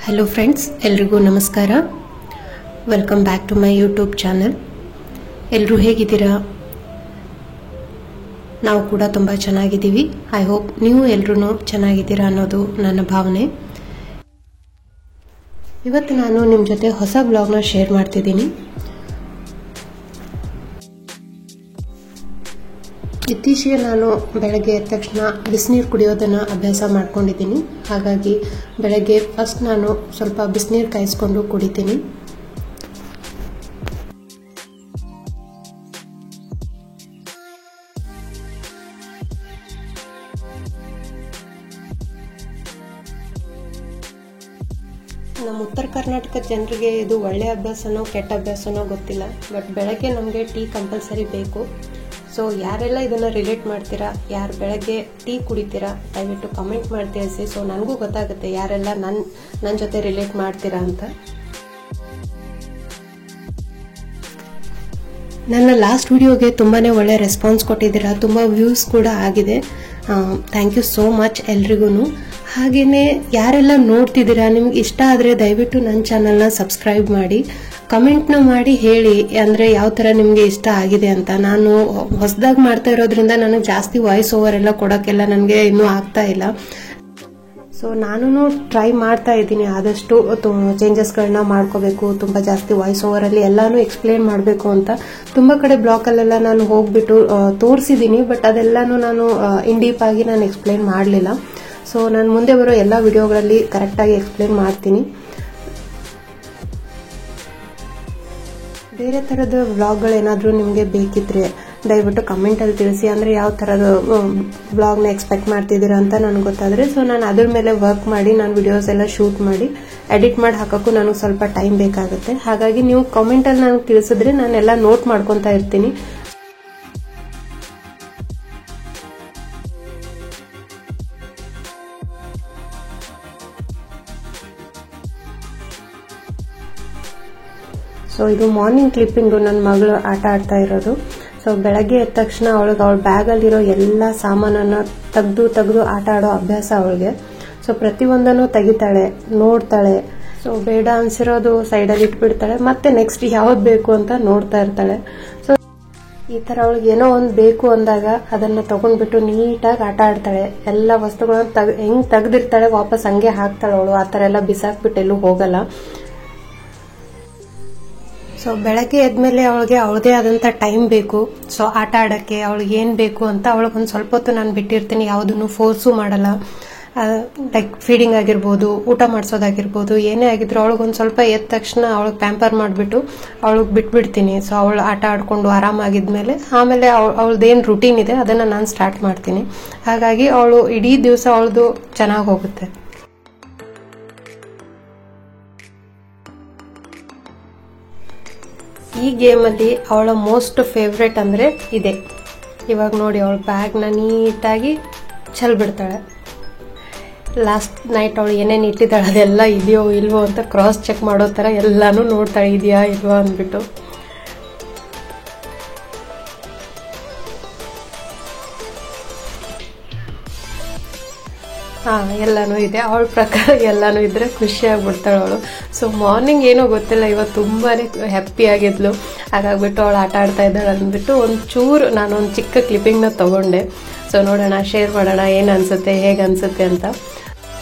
Hello friends, ಎಲ್ರಿಗೂ ನಮಸ್ಕಾರ. Welcome back to my YouTube channel. ಎಲ್ಲರೂ ಹೇಗಿದ್ದೀರಾ? ನಾವು ಕೂಡ ತುಂಬ ಚೆನ್ನಾಗಿದ್ದೀವಿ. ಐ ಹೋಪ್ ನೀವು ಎಲ್ಲರೂ ಚೆನ್ನಾಗಿದ್ದೀರಾ ಅನ್ನೋದು ನನ್ನ ಭಾವನೆ. ಇವತ್ತು ನಾನು ನಿಮ್ಮ ಜೊತೆ ಹೊಸ ಬ್ಲಾಗ್ನ ಶೇರ್ ಮಾಡ್ತಿದ್ದೀನಿ. ಇತ್ತೀಚೆಗೆ ನಾನು ಬೆಳಗ್ಗೆ ಎದ್ದ ತಕ್ಷಣ ಬಿಸಿನೀರು ಕುಡಿಯೋದನ್ನು ಅಭ್ಯಾಸ ಮಾಡ್ಕೊಂಡಿದ್ದೀನಿ. ಹಾಗಾಗಿ ಬೆಳಗ್ಗೆ ಫಸ್ಟ್ ನಾನು ಸ್ವಲ್ಪ ಬಿಸಿನೀರು ಕಾಯಿಸ್ಕೊಂಡು ಕುಡಿತೀನಿ. ನಮ್ಮ ಉತ್ತರ ಕರ್ನಾಟಕದ ಜನರಿಗೆ ಇದು ಒಳ್ಳೆಯ ಅಭ್ಯಾಸನೋ ಕೆಟ್ಟ ಅಭ್ಯಾಸನೋ ಗೊತ್ತಿಲ್ಲ, ಬಟ್ ಬೆಳಗ್ಗೆ ನಮಗೆ ಟೀ ಕಂಪಲ್ಸರಿ ಬೇಕು. ಸೊ ಯಾರೆಲ್ಲ ಇದನ್ನು ರಿಲೇಟ್ ಮಾಡ್ತೀರಾ, ಯಾರು ಬೆಳಗ್ಗೆ ಟೀ ಕುಡಿತೀರಾ, ದಯವಿಟ್ಟು ಕಮೆಂಟ್ ಮಾಡಿ ತಿಳಿಸಿ. ಸೊ ನನಗೂ ಗೊತ್ತಾಗುತ್ತೆ ಯಾರೆಲ್ಲ ನನ್ನ ಜೊತೆ ರಿಲೇಟ್ ಮಾಡ್ತೀರಾ ಅಂತ. ನನ್ನ ಲಾಸ್ಟ್ ವಿಡಿಯೋಗೆ ತುಂಬಾ ಒಳ್ಳೆ ರೆಸ್ಪಾನ್ಸ್ ಕೊಟ್ಟಿದ್ದೀರಾ, ತುಂಬ ವ್ಯೂಸ್ ಕೂಡ ಆಗಿದೆ. ಥ್ಯಾಂಕ್ ಯು ಸೋ ಮಚ್ ಎಲ್ರಿಗೂ. ಹಾಗೆಯೇ ಯಾರೆಲ್ಲ ನೋಡ್ತಿದ್ದೀರಾ, ನಿಮ್ಗೆ ಇಷ್ಟ ಆದರೆ ದಯವಿಟ್ಟು ನನ್ನ ಚಾನಲ್ನ ಸಬ್ಸ್ಕ್ರೈಬ್ ಮಾಡಿ, ಕಮೆಂಟ್ನ ಮಾಡಿ ಹೇಳಿ ಅಂದರೆ ಯಾವ ಥರ ನಿಮಗೆ ಇಷ್ಟ ಆಗಿದೆ ಅಂತ. ನಾನು ಹೊಸದಾಗಿ ಮಾಡ್ತಾ ಇರೋದ್ರಿಂದ ನನಗೆ ಜಾಸ್ತಿ ವಾಯ್ಸ್ ಓವರ್ ಎಲ್ಲ ಕೊಡೋಕ್ಕೆಲ್ಲ ನನಗೆ ಇನ್ನೂ ಆಗ್ತಾ ಇಲ್ಲ. ಸೊ ನಾನು ಟ್ರೈ ಮಾಡ್ತಾ ಇದ್ದೀನಿ ಆದಷ್ಟು ಚೇಂಜಸ್ಗಳನ್ನ ಮಾಡ್ಕೋಬೇಕು. ತುಂಬ ಜಾಸ್ತಿ ವಾಯ್ಸ್ ಓವರಲ್ಲಿ ಎಲ್ಲಾನು ಎಕ್ಸ್ಪ್ಲೇನ್ ಮಾಡಬೇಕು ಅಂತ ತುಂಬ ಕಡೆ ಬ್ಲಾಗಲ್ಲೆಲ್ಲ ನಾನು ಹೋಗ್ಬಿಟ್ಟು ತೋರಿಸಿದ್ದೀನಿ, ಬಟ್ ಅದೆಲ್ಲಾನು ನಾನು ಇನ್ ಡೀಪ್ ಆಗಿ ನಾನು ಎಕ್ಸ್ಪ್ಲೇನ್ ಮಾಡಲಿಲ್ಲ. ಸೊ ನಾನು ಮುಂದೆ ಬರೋ ಎಲ್ಲ ವಿಡಿಯೋಗಳಲ್ಲಿ ಕರೆಕ್ಟಾಗಿ ಎಕ್ಸ್ಪ್ಲೇನ್ ಮಾಡ್ತೀನಿ. ಬೇರೆ ಥರದ ವ್ಲಾಗ್ಗಳೇನಾದರೂ ನಿಮಗೆ ಬೇಕಿದ್ರೆ ದಯವಿಟ್ಟು ಕಮೆಂಟಲ್ಲಿ ತಿಳಿಸಿ. ಅಂದರೆ ಯಾವ ಥರದ ವ್ಲಾಗ್ನ ಎಕ್ಸ್ಪೆಕ್ಟ್ ಮಾಡ್ತಿದ್ದೀರಾ ಅಂತ ನನಗೆ ಗೊತ್ತಾದರೆ ಸೊ ನಾನು ಅದ್ರ ಮೇಲೆ ವರ್ಕ್ ಮಾಡಿ ನಾನು ವಿಡಿಯೋಸ್ ಎಲ್ಲ ಶೂಟ್ ಮಾಡಿ ಎಡಿಟ್ ಮಾಡಿ ಹಾಕೋಕ್ಕೂ ನನಗೆ ಸ್ವಲ್ಪ ಟೈಮ್ ಬೇಕಾಗುತ್ತೆ. ಹಾಗಾಗಿ ನೀವು ಕಮೆಂಟಲ್ಲಿ ನನಗೆ ತಿಳಿಸಿದ್ರೆ ನಾನೆಲ್ಲ ನೋಟ್ ಮಾಡ್ಕೊತಾ ಇರ್ತೀನಿ. ಸೊ ಇದು ಮಾರ್ನಿಂಗ್ ಕ್ಲಿಪ್ಪಿಂಗು, ನನ್ನ ಮಗಳು ಆಟ ಆಡ್ತಾ ಇರೋದು. ಸೊ ಬೆಳಗ್ಗೆ ಎದ್ದ ತಕ್ಷಣ ಅವಳ ಬ್ಯಾಗಲ್ಲಿರೋ ಎಲ್ಲ ಸಾಮಾನನ್ನು ತೆಗೆದು ಆಟ ಆಡೋ ಅಭ್ಯಾಸ ಅವಳಿಗೆ. ಸೊ ಪ್ರತಿಯೊಂದನ್ನು ತೆಗಿತಾಳೆ, ನೋಡ್ತಾಳೆ. ಸೊ ಬೇಡ ಅನ್ಸಿರೋದು ಸೈಡಲ್ಲಿ ಇಟ್ಬಿಡ್ತಾಳೆ, ಮತ್ತೆ ನೆಕ್ಸ್ಟ್ ಯಾವ್ದು ಬೇಕು ಅಂತ ನೋಡ್ತಾ ಇರ್ತಾಳೆ. ಸೊ ಈ ಥರ ಅವಳಿಗೆ ಏನೋ ಒಂದು ಬೇಕು ಅಂದಾಗ ಅದನ್ನು ತಗೊಂಡ್ಬಿಟ್ಟು ನೀಟಾಗಿ ಆಟ ಆಡ್ತಾಳೆ. ಎಲ್ಲ ವಸ್ತುಗಳನ್ನ ಹೆಂಗ್ ತೆಗ್ದಿರ್ತಾಳೆ ವಾಪಸ್ ಹಂಗೆ ಹಾಕ್ತಾಳೆ ಅವಳು. ಆ ಥರ ಎಲ್ಲ ಬಿಸಾಕ್ಬಿಟ್ಟು ಎಲ್ಲೂ ಹೋಗಲ್ಲ. ಸೊ ಬೆಳಗ್ಗೆ ಎದ್ಮೇಲೆ ಅವಳಿಗೆ ಅವಳದೇ ಆದಂಥ ಟೈಮ್ ಬೇಕು. ಸೊ ಆಟ ಆಡೋಕ್ಕೆ ಅವಳಿಗೆ ಏನು ಬೇಕು ಅಂತ ಅವಳಿಗೊಂದು ಸ್ವಲ್ಪ ಹೊತ್ತು ನಾನು ಬಿಟ್ಟಿರ್ತೀನಿ. ಯಾವುದನ್ನು ಫೋರ್ಸು ಮಾಡಲ್ಲ. ಲೈಕ್ ಫೀಡಿಂಗ್ ಆಗಿರ್ಬೋದು, ಊಟ ಮಾಡಿಸೋದಾಗಿರ್ಬೋದು, ಏನೇ ಆಗಿದ್ರು ಅವಳಿಗೊಂದು ಸ್ವಲ್ಪ ಎದ್ದ ತಕ್ಷಣ ಅವಳಿಗೆ ಪ್ಯಾಂಪರ್ ಮಾಡಿಬಿಟ್ಟು ಅವಳಿಗೆ ಬಿಟ್ಬಿಡ್ತೀನಿ. ಸೊ ಅವಳು ಆಟ ಆಡಿಕೊಂಡು ಆರಾಮಾಗಿದ್ಮೇಲೆ ಆಮೇಲೆ ಅವಳದ್ದೇನು ರುಟೀನ್ ಇದೆ ಅದನ್ನು ನಾನು ಸ್ಟಾರ್ಟ್ ಮಾಡ್ತೀನಿ. ಹಾಗಾಗಿ ಅವಳು ಇಡೀ ದಿವಸ ಅವಳದು ಚೆನ್ನಾಗಿ ಹೋಗುತ್ತೆ. ಈ ಗೇಮಲ್ಲಿ ಅವಳ ಮೋಸ್ಟ್ ಫೇವ್ರೆಟ್ ಅಂದರೆ ಇದೆ. ಇವಾಗ ನೋಡಿ ಅವಳ ಬ್ಯಾಗ್ನ ನೀಟಾಗಿ ಚೆಲ್ಬಿಡ್ತಾಳೆ. ಲಾಸ್ಟ್ ನೈಟ್ ಅವಳು ಏನೇನು ಇಟ್ಟಿದ್ದಾಳೆ ಅದೆಲ್ಲ ಇದೆಯೋ ಇಲ್ವೋ ಅಂತ ಕ್ರಾಸ್ ಚೆಕ್ ಮಾಡೋ ಥರ ಎಲ್ಲಾನು ನೋಡ್ತಾಳೆ, ಇದೆಯಾ ಇಲ್ವೋ ಅಂದ್ಬಿಟ್ಟು. ಎಲ್ಲಾನು ಇದೆ ಅವಳ ಪ್ರಕಾರ. ಎಲ್ಲಾನು ಇದ್ರೆ ಖುಷಿ ಆಗ್ಬಿಡ್ತಾಳೆ ಅವಳು. ಸೊ ಮಾರ್ನಿಂಗ್ ಏನೋ ಗೊತ್ತಿಲ್ಲ, ಇವತ್ತು ತುಂಬಾನೇ ಹ್ಯಾಪಿ ಆಗಿದ್ಲು. ಹಾಗಾಗ್ಬಿಟ್ಟು ಅವಳು ಆಟ ಆಡ್ತಾ ಇದ್ದಾಳೆ ಅಂದ್ಬಿಟ್ಟು ಒಂಚೂರು ನಾನೊಂದು ಚಿಕ್ಕ ಕ್ಲಿಪ್ಪಿಂಗ್ನ ತಗೊಂಡೆ. ಸೊ ನೋಡೋಣ, ಶೇರ್ ಮಾಡೋಣ ಏನು ಅನ್ಸುತ್ತೆ, ಹೇಗೆ ಅನ್ಸುತ್ತೆ ಅಂತ.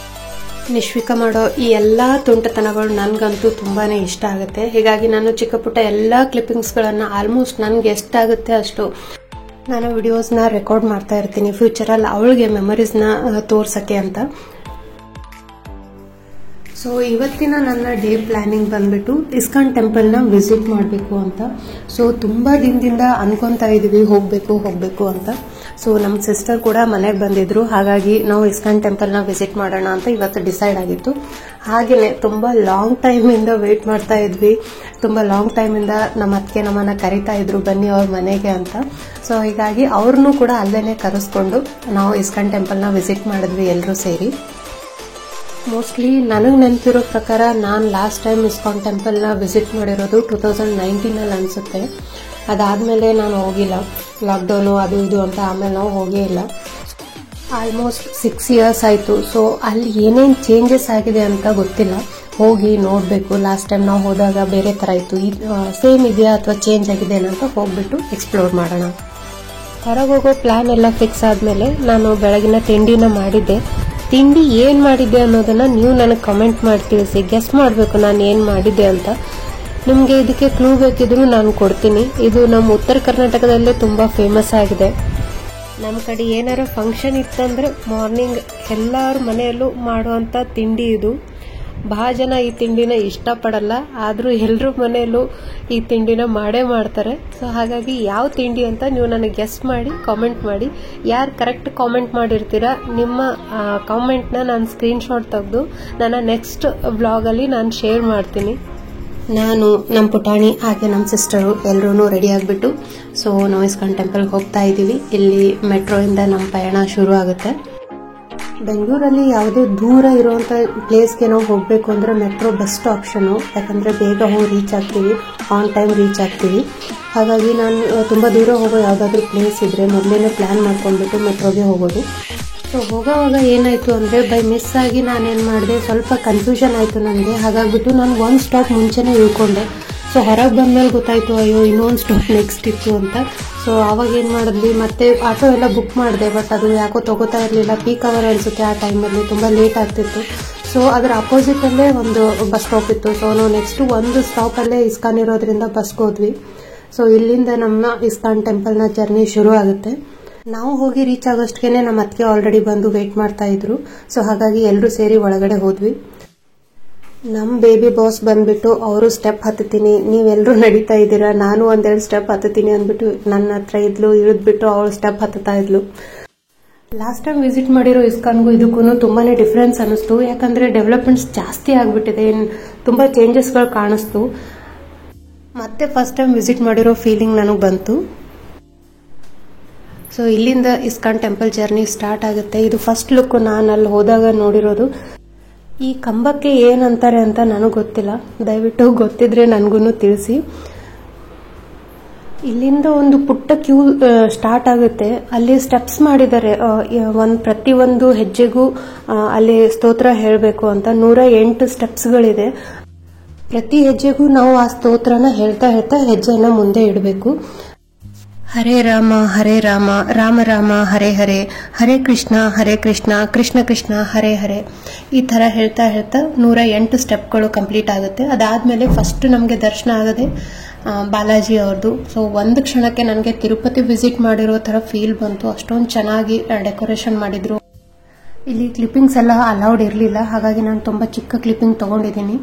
ನಿಶ್ವಿಕಾ ಮಾಡೋ ಈ ಎಲ್ಲ ತುಂಟತನಗಳು ನನಗಂತೂ ತುಂಬಾನೇ ಇಷ್ಟ ಆಗುತ್ತೆ. ಹೀಗಾಗಿ ನಾನು ಚಿಕ್ಕ ಪುಟ್ಟ ಎಲ್ಲ ಕ್ಲಿಪ್ಪಿಂಗ್ಸ್ಗಳನ್ನು ಆಲ್ಮೋಸ್ಟ್ ನನಗೆ ಎಷ್ಟಾಗುತ್ತೆ ಅಷ್ಟು ನಾನು ವಿಡಿಯೋಸ್ನ ರೆಕಾರ್ಡ್ ಮಾಡ್ತಾ ಇರ್ತೀನಿ ಫ್ಯೂಚರಲ್ಲಿ ಅವಳಿಗೆ ಮೆಮೊರೀಸ್ನ ತೋರ್ಸಕ್ಕೆ ಅಂತ. ಸೊ ಇವತ್ತಿನ ನನ್ನ ಡೇ ಪ್ಲಾನಿಂಗ್ ಬಂದ್ಬಿಟ್ಟು ಇಸ್ಕಾನ್ ಟೆಂಪಲ್ನ ವಿಸಿಟ್ ಮಾಡಬೇಕು ಅಂತ. ಸೊ ತುಂಬ ದಿನದಿಂದ ಅನ್ಕೊತಾ ಇದೀವಿ ಹೋಗಬೇಕು ಅಂತ. ಸೊ ನಮ್ಮ ಸಿಸ್ಟರ್ ಕೂಡ ಮನೆಗೆ ಬಂದಿದ್ರು, ಹಾಗಾಗಿ ನಾವು ಇಸ್ಕಾನ್ ಟೆಂಪಲ್ನ ವಿಸಿಟ್ ಮಾಡೋಣ ಅಂತ ಇವತ್ತು ಡಿಸೈಡ್ ಆಗಿತ್ತು. ಹಾಗೆಯೇ ತುಂಬ ಲಾಂಗ್ ಟೈಮಿಂದ ವೆಯ್ಟ್ ಮಾಡ್ತಾ ಇದ್ವಿ. ತುಂಬ ಲಾಂಗ್ ಟೈಮಿಂದ ನಮ್ಮ ಅತ್ತಿಗೆ ನಮ್ಮನ್ನ ಕರಿತಾ ಇದ್ರು ಬನ್ನಿ ಅವ್ರ ಮನೆಗೆ ಅಂತ. ಸೊ ಹೀಗಾಗಿ ಅವ್ರನ್ನೂ ಕೂಡ ಅಲ್ಲೇನೆ ಕರೆಸ್ಕೊಂಡು ನಾವು ಇಸ್ಕಾನ್ ಟೆಂಪಲ್ನ ವಿಸಿಟ್ ಮಾಡಿದ್ವಿ ಎಲ್ಲರೂ ಸೇರಿ. ಮೋಸ್ಟ್ಲಿ ನನಗೆ ನೆನಪಿರೋ ಪ್ರಕಾರ ನಾನು ಲಾಸ್ಟ್ ಟೈಮ್ ಇಸ್ಕಾನ್ ಟೆಂಪಲ್ನ ವಿಸಿಟ್ ಮಾಡಿರೋದು 2019 ಅನಿಸುತ್ತೆ. ಅದಾದಮೇಲೆ ನಾನು ಹೋಗಿಲ್ಲ, ಲಾಕ್ಡೌನು ಅದು ಇದು ಅಂತ ಆಮೇಲೆ ನಾವು ಹೋಗೇ ಇಲ್ಲ. ಆಲ್ಮೋಸ್ಟ್ 6 years ಆಯಿತು. ಸೊ ಅಲ್ಲಿ ಏನೇನು ಚೇಂಜಸ್ ಆಗಿದೆ ಅಂತ ಗೊತ್ತಿಲ್ಲ, ಹೋಗಿ ನೋಡಬೇಕು. ಲಾಸ್ಟ್ ಟೈಮ್ ನಾವು ಹೋದಾಗ ಬೇರೆ ಥರ ಇತ್ತು, ಸೇಮ್ ಇದೆಯಾ ಅಥವಾ ಚೇಂಜ್ ಆಗಿದೆ ಅಂತ ಹೋಗ್ಬಿಟ್ಟು ಎಕ್ಸ್ಪ್ಲೋರ್ ಮಾಡೋಣ. ಹೊರಗೆ ಹೋಗೋ ಪ್ಲಾನ್ ಎಲ್ಲ ಫಿಕ್ಸ್ ಆದಮೇಲೆ ನಾನು ಬೆಳಗಿನ ತಿಂಡಿನ ಮಾಡಿದ್ದೆ. ತಿಂಡಿ ಏನು ಮಾಡಿದ್ದೆ ಅನ್ನೋದನ್ನು ನೀವು ನನಗೆ ಕಮೆಂಟ್ ಮಾಡಿ ತಿಳಿಸಿ. ಗೆಸ್ ಮಾಡಬೇಕು ನಾನು ಏನು ಮಾಡಿದ್ದೆ ಅಂತ. ನಿಮಗೆ ಇದಕ್ಕೆ ಕ್ಲೂ ಬೇಕಿದ್ರು ನಾನು ಕೊಡ್ತೀನಿ. ಇದು ನಮ್ಮ ಉತ್ತರ ಕರ್ನಾಟಕದಲ್ಲೇ ತುಂಬ ಫೇಮಸ್ ಆಗಿದೆ. ನಮ್ಮ ಕಡೆ ಏನಾರ ಫಂಕ್ಷನ್ ಇತ್ತಂದ್ರೆ ಮಾರ್ನಿಂಗ್ ಎಲ್ಲರ ಮನೆಯಲ್ಲೂ ಮಾಡುವಂಥ ತಿಂಡಿ ಇದು. ಭಾಳ ಜನ ಈ ತಿಂಡಿನ ಇಷ್ಟಪಡಲ್ಲ, ಆದರೂ ಎಲ್ಲರ ಮನೆಯಲ್ಲೂ ಈ ತಿಂಡಿನ ಮಾಡೇ ಮಾಡ್ತಾರೆ. ಸೊ ಹಾಗಾಗಿ ಯಾವ ತಿಂಡಿ ಅಂತ ನೀವು ನನಗೆ ಗೆಸ್ ಮಾಡಿ ಕಾಮೆಂಟ್ ಮಾಡಿ. ಯಾರು ಕರೆಕ್ಟ್ ಕಾಮೆಂಟ್ ಮಾಡಿರ್ತೀರ ನಿಮ್ಮ ಕಾಮೆಂಟ್ನ ನಾನು ಸ್ಕ್ರೀನ್ಶಾಟ್ ತೆಗೆದು ನನ್ನ ನೆಕ್ಸ್ಟ್ ವ್ಲಾಗಲ್ಲಿ ನಾನು ಶೇರ್ ಮಾಡ್ತೀನಿ. ನಾನು, ನಮ್ಮ ಪುಟಾಣಿ ಹಾಗೆ ನಮ್ಮ ಸಿಸ್ಟರು ಎಲ್ಲರೂ ರೆಡಿ ಆಗಿಬಿಟ್ಟು ಸೊ ನಾವು ಇಸ್ಕಾನ್ ಟೆಂಪಲ್ಗೆ ಹೋಗ್ತಾ ಇದ್ದೀವಿ. ಇಲ್ಲಿ ಮೆಟ್ರೋಯಿಂದ ನಮ್ಮ ಪಯಣ ಶುರು ಆಗುತ್ತೆ. ಬೆಂಗಳೂರಲ್ಲಿ ಯಾವುದೇ ದೂರ ಇರುವಂಥ ಪ್ಲೇಸ್ಗೆ ನಾವು ಹೋಗಬೇಕು ಅಂದರೆ ಮೆಟ್ರೋ ಬೆಸ್ಟ್ ಆಪ್ಷನು. ಯಾಕಂದರೆ ಬೇಗ ಹೋಗಿ ರೀಚ್ ಆಗ್ತೀವಿ, ಆನ್ ಟೈಮ್ ರೀಚ್ ಆಗ್ತೀವಿ. ಹಾಗಾಗಿ ನಾನು ತುಂಬ ದೂರ ಹೋಗೋ ಯಾವುದಾದ್ರೂ ಪ್ಲೇಸ್ ಇದ್ದರೆ ಮೊದಲೇ ಪ್ಲ್ಯಾನ್ ಮಾಡ್ಕೊಂಡ್ಬಿಟ್ಟು ಮೆಟ್ರೋಗೆ ಹೋಗೋದು. ಸೊ ಹೋಗೋವಾಗ ಏನಾಯಿತು ಅಂದರೆ ಬೈ ಮಿಸ್ ಆಗಿ ನಾನೇನು ಮಾಡಿದೆ, ಸ್ವಲ್ಪ ಕನ್ಫ್ಯೂಷನ್ ಆಯಿತು ನನಗೆ. ಹಾಗಾಗಿಬಿಟ್ಟು ನಾನು ಒಂದು ಸ್ಟಾಪ್ ಮುಂಚೆನೇ ಇಳ್ಕೊಂಡೆ. ಸೊ ಹೊರಗೆ ಬಂದಮೇಲೆ ಗೊತ್ತಾಯಿತು ಅಯ್ಯೋ ಇನ್ನೊಂದು ಸ್ಟಾಪ್ ನೆಕ್ಸ್ಟ್ ಇತ್ತು ಅಂತ. ಸೊ ಆವಾಗ ಏನು ಮಾಡಿದ್ವಿ, ಮತ್ತೆ ಆಟೋ ಎಲ್ಲ ಬುಕ್ ಮಾಡಿದೆ, ಬಟ್ ಅದು ಯಾಕೋ ತೊಗೋತಾ ಇರಲಿಲ್ಲ. ಪೀಕ್ ಅವರ್ ಅನಿಸುತ್ತೆ ಆ ಟೈಮಲ್ಲಿ, ತುಂಬ ಲೇಟ್ ಆಗ್ತಿತ್ತು. ಸೊ ಅದರ ಅಪೋಸಿಟಲ್ಲೇ ಒಂದು ಬಸ್ ಸ್ಟಾಪ್ ಇತ್ತು. ಸೊ ನಾವು ನೆಕ್ಸ್ಟು ಒಂದು ಸ್ಟಾಪಲ್ಲೇ ಇಸ್ಕಾನ್ ಇರೋದ್ರಿಂದ ಬಸ್ಗೆ ಹೋದ್ವಿ. ಸೊ ಇಲ್ಲಿಂದ ನಮ್ಮ ಇಸ್ಕಾನ್ ಟೆಂಪಲ್ನ ಜರ್ನಿ ಶುರು ಆಗುತ್ತೆ. ನಾವು ಹೋಗಿ ರೀಚ್ ಆಗೋಷ್ಟಕ್ಕೆ ನಮ್ಮ ಅತ್ತಿಗೆ ಆಲ್ರೆಡಿ ಬಂದು ವೇಟ್ ಮಾಡ್ತಾ ಇದ್ರು. ಸೊ ಹಾಗಾಗಿ ಎಲ್ಲರೂ ಸೇರಿ ಒಳಗಡೆ ಹೋದ್ವಿ. ನಮ್ಮ ಬೇಬಿ ಬಾಸ್ ಬಂದ್ಬಿಟ್ಟು ಅವರು ಸ್ಟೆಪ್ ಹತ್ತೀನಿ, ನೀವೆಲ್ಲರೂ ನಡೀತಾ ಇದ್ದೀರಾ, ನಾನು ಒಂದೆರಡು ಸ್ಟೆಪ್ ಹತ್ತೀನಿ ಅಂದ್ಬಿಟ್ಟು ನನ್ನ ಹತ್ರ ಇದ್ಲು. ಇಳಿದ್ಬಿಟ್ಟು ಅವಳು ಸ್ಟೆಪ್ ಹತ್ತಾ ಇದ್ಲು. ಲಾಸ್ಟ್ ಟೈಮ್ ವಿಸಿಟ್ ಮಾಡಿರೋ ಇಸ್ಕಾನ್ಗೂ ಇದಕ್ಕೂ ತುಂಬಾನೇ ಡಿಫ್ರೆನ್ಸ್ ಅನ್ನಿಸ್ತು. ಯಾಕಂದ್ರೆ ಡೆವಲಪ್ಮೆಂಟ್ಸ್ ಜಾಸ್ತಿ ಆಗ್ಬಿಟ್ಟಿದೆ, ತುಂಬಾ ಚೇಂಜಸ್ಗಳು ಕಾಣಿಸ್ತು. ಮತ್ತೆ ಫಸ್ಟ್ ಟೈಮ್ ವಿಸಿಟ್ ಮಾಡಿರೋ ಫೀಲಿಂಗ್ ನನಗೆ ಬಂತು. ಸೊ ಇಲ್ಲಿಂದ ಇಸ್ಕಾನ್ ಟೆಂಪಲ್ ಜರ್ನಿ ಸ್ಟಾರ್ಟ್ ಆಗುತ್ತೆ. ಇದು ಫಸ್ಟ್ ಲುಕ್ ನಾನು ಅಲ್ಲಿ ಹೋದಾಗ ನೋಡಿರೋದು. ಈ ಕಂಬಕ್ಕೆ ಏನಂತಾರೆ ಅಂತ ನನಗೆ ಗೊತ್ತಿಲ್ಲ, ದಯವಿಟ್ಟು ಗೊತ್ತಿದ್ರೆ ನನಗೂ ತಿಳಿಸಿ. ಇಲ್ಲಿಂದ ಒಂದು ಪುಟ್ಟ ಕ್ಯೂ ಸ್ಟಾರ್ಟ್ ಆಗುತ್ತೆ. ಅಲ್ಲಿ ಸ್ಟೆಪ್ಸ್ ಮಾಡಿದ್ದಾರೆ, ಪ್ರತಿಯೊಂದು ಹೆಜ್ಜೆಗೂ ಅಲ್ಲಿ ಸ್ತೋತ್ರ ಹೇಳಬೇಕು ಅಂತ 108 ಸ್ಟೆಪ್ಸ್ಗಳಿದೆ. ಪ್ರತಿ ಹೆಜ್ಜೆಗೂ ನಾವು ಆ ಸ್ತೋತ್ರನ ಹೇಳ್ತಾ ಹೇಳ್ತಾ ಹೆಜ್ಜೆನ ಮುಂದೆ ಇಡಬೇಕು. ಹರೇ ರಾಮ ರಾಮ ರಾಮ ಹರೇ ಹರೇ, ಹರೇ ಕೃಷ್ಣ ಕೃಷ್ಣ ಕೃಷ್ಣ ಹರೇ ಹರೇ, ಈ ಥರ ಹೇಳ್ತಾ ಹೇಳ್ತಾ 108 ಸ್ಟೆಪ್ಗಳು ಕಂಪ್ಲೀಟ್ ಆಗುತ್ತೆ. ಅದಾದಮೇಲೆ ಫಸ್ಟ್ ನಮಗೆ ದರ್ಶನ ಆಗೋದೆ ಬಾಲಾಜಿ ಅವ್ರದ್ದು. ಸೊ ಒಂದು ಕ್ಷಣಕ್ಕೆ ನನಗೆ ತಿರುಪತಿ ವಿಸಿಟ್ ಮಾಡಿರೋ ಥರ ಫೀಲ್ ಬಂತು. ಅಷ್ಟೊಂದು ಚೆನ್ನಾಗಿ ಡೆಕೋರೇಷನ್ ಮಾಡಿದ್ರು. ಇಲ್ಲಿ ಕ್ಲಿಪ್ಪಿಂಗ್ಸ್ ಎಲ್ಲ ಅಲೌಡ್ ಇರಲಿಲ್ಲ, ಹಾಗಾಗಿ ನಾನು ತುಂಬ ಚಿಕ್ಕ ಕ್ಲಿಪ್ಪಿಂಗ್ ತೊಗೊಂಡಿದ್ದೀನಿ.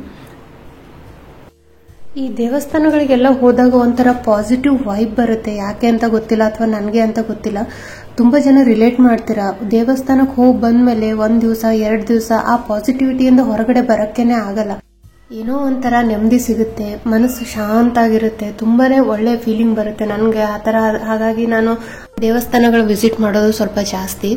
ಈ ದೇವಸ್ಥಾನಗಳಿಗೆಲ್ಲ ಹೋದಾಗ ಒಂಥರ ಪಾಸಿಟಿವ್ ವೈಬ್ ಬರುತ್ತೆ. ಯಾಕೆ ಅಂತ ಗೊತ್ತಿಲ್ಲ, ಅಥವಾ ನನಗೆ ಅಂತ ಗೊತ್ತಿಲ್ಲ. ತುಂಬ ಜನ ರಿಲೇಟ್ ಮಾಡ್ತೀರಾ, ದೇವಸ್ಥಾನಕ್ಕೆ ಹೋಗಿ ಬಂದ್ಮೇಲೆ 1 ದಿವಸ 2 ದಿವಸ ಆ ಪಾಸಿಟಿವಿಟಿಯಿಂದ ಹೊರಗಡೆ ಬರೋಕ್ಕೇನೆ ಆಗಲ್ಲ. ಏನೋ ಒಂಥರ ನೆಮ್ಮದಿ ಸಿಗುತ್ತೆ, ಮನಸ್ಸು ಶಾಂತ ಆಗಿರುತ್ತೆ, ತುಂಬಾನೇ ಒಳ್ಳೆ ಫೀಲಿಂಗ್ ಬರುತ್ತೆ ನನಗೆ ಆ ಥರ. ಹಾಗಾಗಿ ನಾನು ದೇವಸ್ಥಾನಗಳು ವಿಸಿಟ್ ಮಾಡೋದು ಸ್ವಲ್ಪ ಜಾಸ್ತಿ.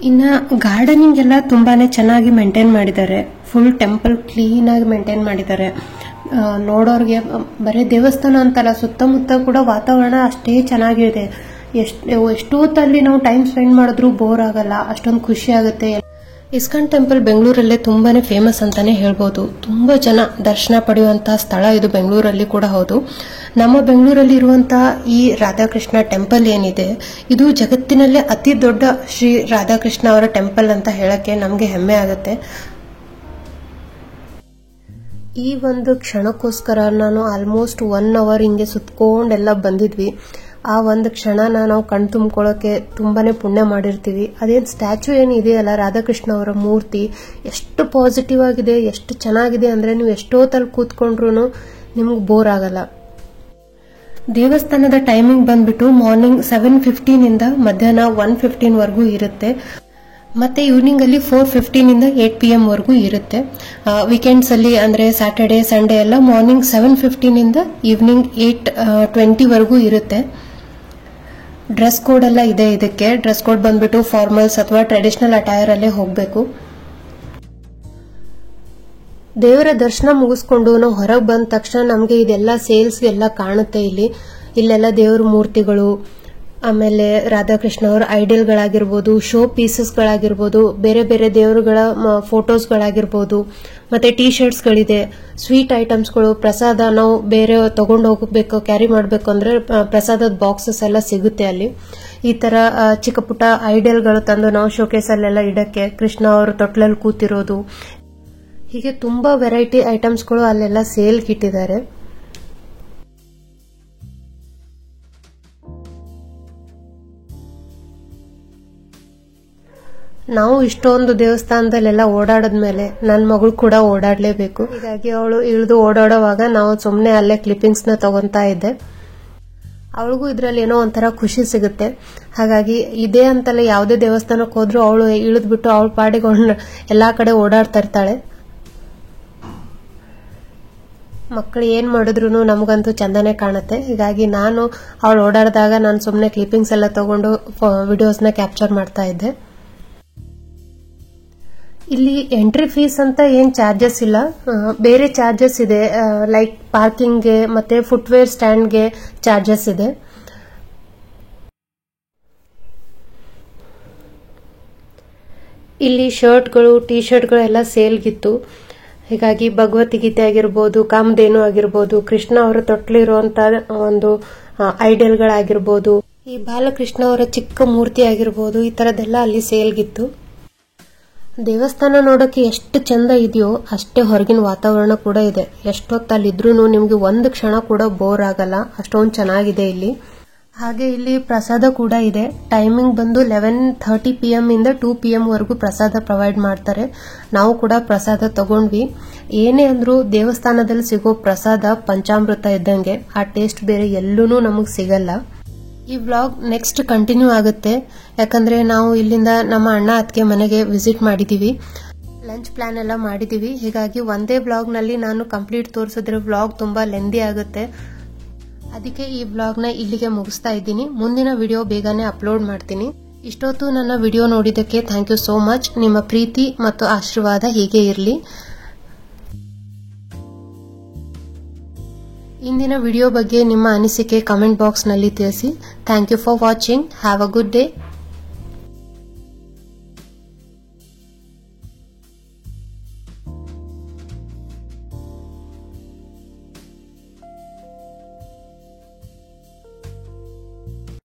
ಇನ್ನು ಗಾರ್ಡನಿಂಗ್ ಎಲ್ಲ ತುಂಬಾನೇ ಚೆನ್ನಾಗಿ ಮೇಂಟೈನ್ ಮಾಡಿದ್ದಾರೆ. ಫುಲ್ ಟೆಂಪಲ್ ಕ್ಲೀನ್ ಆಗಿ ಮೇಂಟೈನ್ ಮಾಡಿದ್ದಾರೆ. ನೋಡೋರ್ಗೆ ಬರೀ ದೇವಸ್ಥಾನ ಅಂತಲ್ಲ, ಸುತ್ತಮುತ್ತ ಕೂಡ ವಾತಾವರಣ ಅಷ್ಟೇ ಚೆನ್ನಾಗಿದೆ. ಎಷ್ಟೊತ್ತಲ್ಲಿ ನಾವು ಟೈಮ್ ಸ್ಪೆಂಡ್ ಮಾಡಿದ್ರು ಬೋರ್ ಆಗಲ್ಲ, ಅಷ್ಟೊಂದು ಖುಷಿ ಆಗುತ್ತೆ. ಇಸ್ಕಾನ್ ಟೆಂಪಲ್ ಬೆಂಗಳೂರಲ್ಲೇ ತುಂಬಾನೇ ಫೇಮಸ್ ಅಂತಾನೆ ಹೇಳ್ಬೋದು. ತುಂಬಾ ಜನ ದರ್ಶನ ಪಡೆಯುವಂತಹ ಸ್ಥಳ ಇದು ಬೆಂಗಳೂರಲ್ಲಿ ಕೂಡ ಹೌದು. ನಮ್ಮ ಬೆಂಗಳೂರಲ್ಲಿ ಇರುವಂತಹ ಈ ರಾಧಾಕೃಷ್ಣ ಟೆಂಪಲ್ ಏನಿದೆ, ಇದು ಜಗತ್ತಿನಲ್ಲೇ ಅತಿ ದೊಡ್ಡ ಶ್ರೀ ರಾಧಾಕೃಷ್ಣ ಅವರ ಟೆಂಪಲ್ ಅಂತ ಹೇಳಕ್ಕೆ ನಮಗೆ ಹೆಮ್ಮೆ ಆಗುತ್ತೆ. ಈ ಒಂದು ಕ್ಷಣಕ್ಕೋಸ್ಕರ ನಾನು ಆಲ್ಮೋಸ್ಟ್ 1 ಅವರ್ ಹಿಂಗೆ ಸುತ್ಕೊಂಡೆಲ್ಲ ಬಂದಿದ್ವಿ. ಆ ಒಂದು ಕ್ಷಣನ ನಾವು ಕಣ್ ತುಂಬ್ಕೊಳ್ಳೋಕೆ ತುಂಬಾನೇ ಪುಣ್ಯ ಮಾಡಿರ್ತೀವಿ. ಅದೇನು ಸ್ಟ್ಯಾಚು ಏನಿದೆಯಲ್ಲ ರಾಧಾಕೃಷ್ಣ ಅವರ ಮೂರ್ತಿ, ಎಷ್ಟು ಪಾಸಿಟಿವ್ ಆಗಿದೆ, ಎಷ್ಟು ಚೆನ್ನಾಗಿದೆ ಅಂದ್ರೆ ನೀವು ಎಷ್ಟೊತ್ತಲ್ಲಿ ಕೂತ್ಕೊಂಡ್ರು ನಿಮ್ಗೆ ಬೋರ್ ಆಗಲ್ಲ. ದೇವಸ್ಥಾನದ ಟೈಮಿಂಗ್ ಬಂದ್ಬಿಟ್ಟು ಮಾರ್ನಿಂಗ್ 7:15 ಇಂದ ಮಧ್ಯಾಹ್ನ 1:15 ವರೆಗೂ ಇರುತ್ತೆ. ಮತ್ತೆ ಈವ್ನಿಂಗ್ ಅಲ್ಲಿ 4:15 ಇಂದ 8 PM ವರೆಗೂ ಇರುತ್ತೆ. ವೀಕೆಂಡ್ಸ್ ಅಲ್ಲಿ ಅಂದ್ರೆ ಸ್ಯಾಟರ್ಡೆ ಸಂಡೇ ಎಲ್ಲ ಮಾರ್ನಿಂಗ್ 7:15 ಇಂದ ಈವ್ನಿಂಗ್ 8:20 ವರೆಗೂ ಇರುತ್ತೆ. ಡ್ರೆಸ್ ಕೋಡ್ ಎಲ್ಲ ಇದೆ. ಇದಕ್ಕೆ ಡ್ರೆಸ್ ಕೋಡ್ ಬಂದ್ಬಿಟ್ಟು ಫಾರ್ಮಲ್ಸ್ ಅಥವಾ ಟ್ರೆಡಿಷನಲ್ ಅಟೈರ್ ಅಲ್ಲೇ ಹೋಗ್ಬೇಕು. ದೇವರ ದರ್ಶನ ಮುಗಿಸ್ಕೊಂಡು ನಾವು ಹೊರಗೆ ಬಂದ ತಕ್ಷಣ ನಮಗೆ ಇದೆಲ್ಲ ಸೇಲ್ಸ್ ಎಲ್ಲ ಕಾಣುತ್ತೆ. ಇಲ್ಲೆಲ್ಲ ದೇವರ ಮೂರ್ತಿಗಳು, ಆಮೇಲೆ ರಾಧಾಕೃಷ್ಣ ಅವರ ಐಡಲ್ಗಳಾಗಿರ್ಬೋದು, ಶೋ ಪೀಸಸ್ಗಳಾಗಿರ್ಬೋದು, ಬೇರೆ ಬೇರೆ ದೇವರುಗಳ ಫೋಟೋಸ್ಗಳಾಗಿರ್ಬೋದು, ಮತ್ತೆ ಟೀ ಶರ್ಟ್ಸ್ಗಳಿದೆ, ಸ್ವೀಟ್ ಐಟಮ್ಸ್ಗಳು, ಪ್ರಸಾದ ನಾವು ಬೇರೆ ತಗೊಂಡು ಹೋಗಬೇಕು, ಕ್ಯಾರಿ ಮಾಡಬೇಕು ಅಂದ್ರೆ ಪ್ರಸಾದದ ಬಾಕ್ಸಸ್ ಎಲ್ಲ ಸಿಗುತ್ತೆ ಅಲ್ಲಿ. ಈ ತರ ಚಿಕ್ಕ ಪುಟ್ಟ ಐಡಲ್ಗಳು ತಂದು ನಾವು ಶೋಕೇಸ್ ಅಲ್ಲೆಲ್ಲ ಇಡಕ್ಕೆ, ಕೃಷ್ಣ ಅವರು ತೊಟ್ಲಲ್ಲಿ ಕೂತಿರೋದು, ಹೀಗೆ ತುಂಬಾ ವೆರೈಟಿ ಐಟಮ್ಸ್ಗಳು ಅಲ್ಲೆಲ್ಲ ಸೇಲ್ಗೆ ಇಟ್ಟಿದ್ದಾರೆ. ನಾವು ಇಷ್ಟೊಂದು ದೇವಸ್ಥಾನದಲ್ಲೆಲ್ಲ ಓಡಾಡದ್ಮೇಲೆ ನನ್ನ ಮಗಳು ಕೂಡ ಓಡಾಡ್ಲೇಬೇಕು. ಹೀಗಾಗಿ ಅವಳು ಇಳಿದು ಓಡಾಡುವಾಗ ನಾವು ಸುಮ್ಮನೆ ಅಲ್ಲೇ ಕ್ಲಿಪ್ಪಿಂಗ್ಸ್ ನ ತಗೊಂತಾ ಇದ್ದೆ. ಅವಳಿಗೂ ಇದ್ರಲ್ಲಿ ಏನೋ ಒಂಥರ ಖುಷಿ ಸಿಗುತ್ತೆ. ಹಾಗಾಗಿ ಇದೇ ಅಂತಲೇ ಯಾವುದೇ ದೇವಸ್ಥಾನಕ್ಕೆ ಹೋದ್ರೂ ಅವಳು ಇಳಿದ್ಬಿಟ್ಟು ಅವಳ ಪಾಡಿಗೆ ಎಲ್ಲಾ ಕಡೆ ಓಡಾಡ್ತಾ ಇರ್ತಾಳೆ. ಮಕ್ಕಳು ಏನ್ ಮಾಡಿದ್ರು ನಮಗಂತೂ ಚಂದನೆ ಕಾಣುತ್ತೆ. ಹೀಗಾಗಿ ನಾನು ಅವಳು ಓಡಾಡಿದಾಗ ನಾನು ಸುಮ್ಮನೆ ಕ್ಲಿಪ್ಪಿಂಗ್ಸ್ ಎಲ್ಲ ತಗೊಂಡು ವಿಡಿಯೋಸ್ನ ಕ್ಯಾಪ್ಚರ್ ಮಾಡ್ತಾ ಇದ್ದೆ. ಇಲ್ಲಿ ಎಂಟ್ರಿ ಫೀಸ್ ಅಂತ ಏನ್ ಚಾರ್ಜಸ್ ಇಲ್ಲ, ಬೇರೆ ಚಾರ್ಜಸ್ ಇದೆ. ಲೈಕ್ ಪಾರ್ಕಿಂಗ್ಗೆ ಮತ್ತೆ ಫುಟ್ವೇರ್ ಸ್ಟ್ಯಾಂಡ್ಗೆ ಚಾರ್ಜಸ್ ಇದೆ. ಇಲ್ಲಿ ಶರ್ಟ್ಗಳು, ಟೀ ಶರ್ಟ್ಗಳು ಎಲ್ಲ ಸೇಲ್ಗಿತ್ತು. ಹೀಗಾಗಿ ಭಗವದ್ಗೀತೆ ಆಗಿರ್ಬೋದು, ಕಾಮಧೇನು ಆಗಿರ್ಬೋದು, ಕೃಷ್ಣ ಅವರ ತೊಟ್ಲಿರುವಂತ ಒಂದು ಐಡಲ್ಗಳಾಗಿರ್ಬೋದು, ಈ ಬಾಲಕೃಷ್ಣ ಅವರ ಚಿಕ್ಕ ಮೂರ್ತಿ ಆಗಿರ್ಬೋದು, ಈ ತರದೆಲ್ಲ ಅಲ್ಲಿ ಸೇಲ್ಗಿತ್ತು. ದೇವಸ್ಥಾನ ನೋಡಕ್ಕೆ ಎಷ್ಟು ಚಂದ ಇದೆಯೋ ಅಷ್ಟೇ ಹೊರಗಿನ ವಾತಾವರಣ ಕೂಡ ಇದೆ. ಎಷ್ಟೊತ್ತಲ್ಲಿದ್ರೂ ನಿಮ್ಗೆ ಒಂದು ಕ್ಷಣ ಕೂಡ ಬೋರ್ ಆಗಲ್ಲ, ಅಷ್ಟೊಂದು ಚೆನ್ನಾಗಿದೆ ಇಲ್ಲಿ. ಹಾಗೆ ಇಲ್ಲಿ ಪ್ರಸಾದ ಕೂಡ ಇದೆ. ಟೈಮಿಂಗ್ ಬಂದು 11:30 PM ಇಂದ 2 PM ವರೆಗೂ ಪ್ರಸಾದ ಪ್ರೊವೈಡ್ ಮಾಡ್ತಾರೆ. ನಾವು ಕೂಡ ಪ್ರಸಾದ ತಗೊಂಡ್ವಿ. ಏನೇ ಅಂದ್ರೂ ದೇವಸ್ಥಾನದಲ್ಲಿ ಸಿಗೋ ಪ್ರಸಾದ ಪಂಚಾಮೃತ ಇದ್ದಂಗೆ, ಆ ಟೇಸ್ಟ್ ಬೇರೆ ಎಲ್ಲೂ ನಮಗ್ ಸಿಗಲ್ಲ. ಈ ವ್ಲಾಗ್ ನೆಕ್ಸ್ಟ್ ಕಂಟಿನ್ಯೂ ಆಗುತ್ತೆ, ಯಾಕಂದ್ರೆ ನಾವು ಇಲ್ಲಿಂದ ನಮ್ಮ ಅಣ್ಣ ಅತ್ತಿಗೆ ಮನೆಗೆ ವಿಸಿಟ್ ಮಾಡಿದೀವಿ, ಲಂಚ್ ಪ್ಲಾನ್ ಎಲ್ಲ ಮಾಡಿದೀವಿ. ಹೀಗಾಗಿ ಒಂದೇ ವ್ಲಾಗ್ ನಲ್ಲಿ ನಾನು ಕಂಪ್ಲೀಟ್ ತೋರಿಸಿದ್ರೆ ವ್ಲಾಗ್ ತುಂಬಾ ಲೆಂದಿ ಆಗುತ್ತೆ. ಅದಕ್ಕೆ ಈ ವ್ಲಾಗ್ ನ ಇಲ್ಲಿಗೆ ಮುಗಿಸ್ತಾ ಇದ್ದೀನಿ. ಮುಂದಿನ ವಿಡಿಯೋ ಬೇಗನೆ ಅಪ್ಲೋಡ್ ಮಾಡ್ತೀನಿ. ಇಷ್ಟೊತ್ತು ನನ್ನ ವಿಡಿಯೋ ನೋಡಿದ್ದಕ್ಕೆ ಥ್ಯಾಂಕ್ ಯು ಸೋ ಮಚ್. ನಿಮ್ಮ ಪ್ರೀತಿ ಮತ್ತು ಆಶೀರ್ವಾದ ಹೀಗೆ ಇರಲಿ. ಇಂದಿನ ವಿಡಿಯೋ ಬಗ್ಗೆ ನಿಮ್ಮ ಅನಿಸಿಕೆ ಕಮೆಂಟ್ ಬಾಕ್ಸ್ ನಲ್ಲಿ ತಿಳಿಸಿ. Thank you for watching. Have a good day.